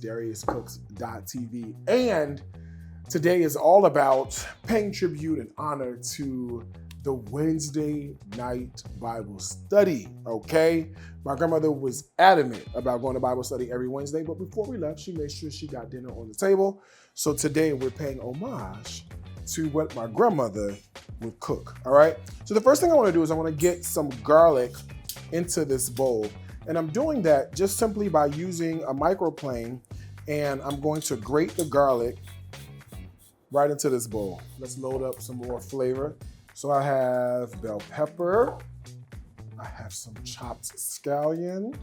DariusCooks.tv. And today is all about paying tribute and honor to the Wednesday night Bible study, okay? My grandmother was adamant about going to Bible study every Wednesday, but before we left, she made sure she got dinner on the table. So today we're paying homage to what my grandmother would cook, all right? So the first thing I wanna do is I wanna get some garlic into this bowl. And I'm doing that just simply by using a microplane, and I'm going to grate the garlic right into this bowl. Let's load up some more flavor. So I have bell pepper, I have some chopped scallion,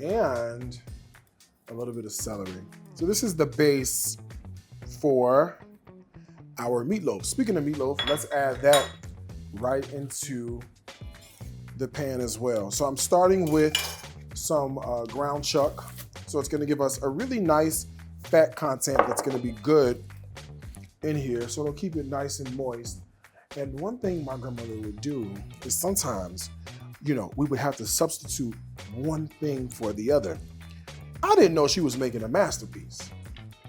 and a little bit of celery. So this is the base for our meatloaf. Speaking of meatloaf, let's add that right into the pan as well. So I'm starting with some ground chuck. So it's gonna give us a really nice fat content that's gonna be good in here. So it'll keep it nice and moist. And one thing my grandmother would do is sometimes, we would have to substitute one thing for the other. I didn't know she was making a masterpiece,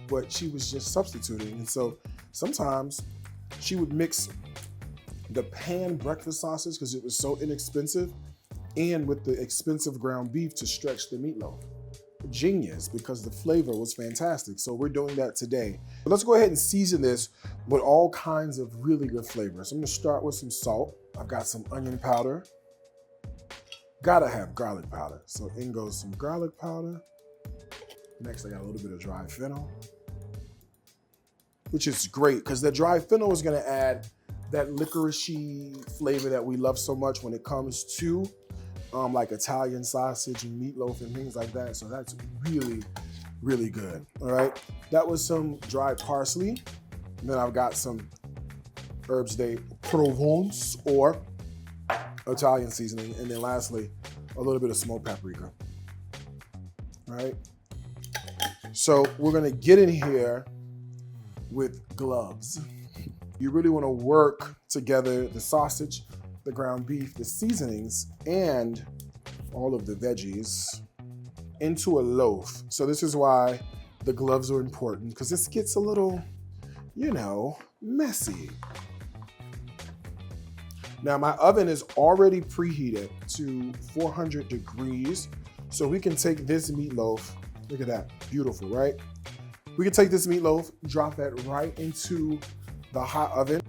but she was just substituting. And so sometimes she would mix the pan breakfast sausage because it was so inexpensive, and with the expensive ground beef to stretch the meatloaf. Genius, because the flavor was fantastic. So we're doing that today. But let's go ahead and season this with all kinds of really good flavors. I'm gonna start with some salt. I've got some onion powder. Gotta have garlic powder. So in goes some garlic powder. Next, I got a little bit of dry fennel, which is great because the dry fennel is gonna add that licoricey flavor that we love so much when it comes to like Italian sausage and meatloaf and things like that. So that's really, really good, all right? That was some dried parsley. And then I've got some herbs de Provence or Italian seasoning. And then lastly, a little bit of smoked paprika, all right? So we're gonna get in here with gloves. You really wanna work together the sausage, the ground beef, the seasonings, and all of the veggies into a loaf. So this is why the gloves are important, because this gets a little, messy. Now my oven is already preheated to 400 degrees. So we can take this meatloaf, look at that, beautiful, right? We can take this meatloaf, drop that right into the hot oven.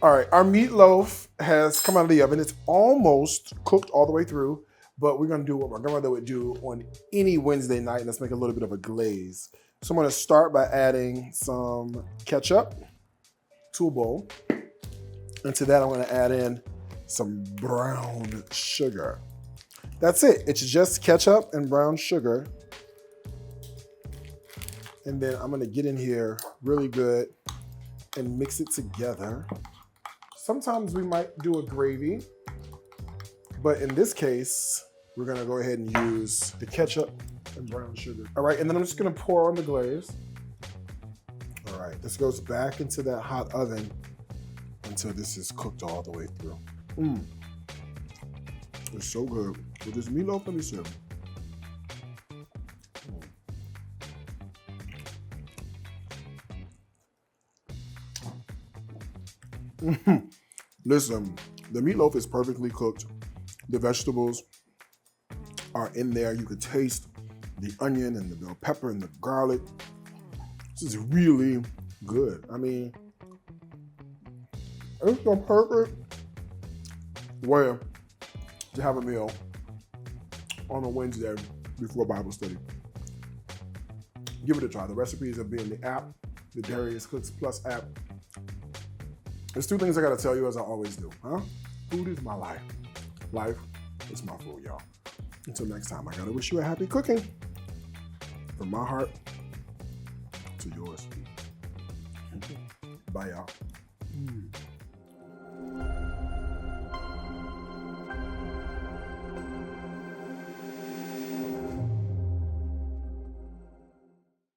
All right, our meatloaf has come out of the oven. It's almost cooked all the way through, but we're gonna do what my grandmother would do on any Wednesday night. Let's make a little bit of a glaze. So I'm gonna start by adding some ketchup to a bowl. And to that, I'm gonna add in some brown sugar. That's it, it's just ketchup and brown sugar. And then I'm gonna get in here really good and mix it together. Sometimes we might do a gravy, but in this case, we're gonna go ahead and use the ketchup and brown sugar. All right, and then I'm just gonna pour on the glaze. All right, this goes back into that hot oven until this is cooked all the way through. It's so good. With this meatloaf, let me see. Listen, the meatloaf is perfectly cooked. The vegetables are in there. You can taste the onion and the bell pepper and the garlic. This is really good. I mean, it's the perfect way to have a meal on a Wednesday before Bible study. Give it a try. The recipes will be in the app, the Darius Cooks Plus app. There's two things I gotta tell you, as I always do, huh? Food is my life. Life is my food, y'all. Until next time, I gotta wish you a happy cooking. From my heart to yours. Bye, y'all.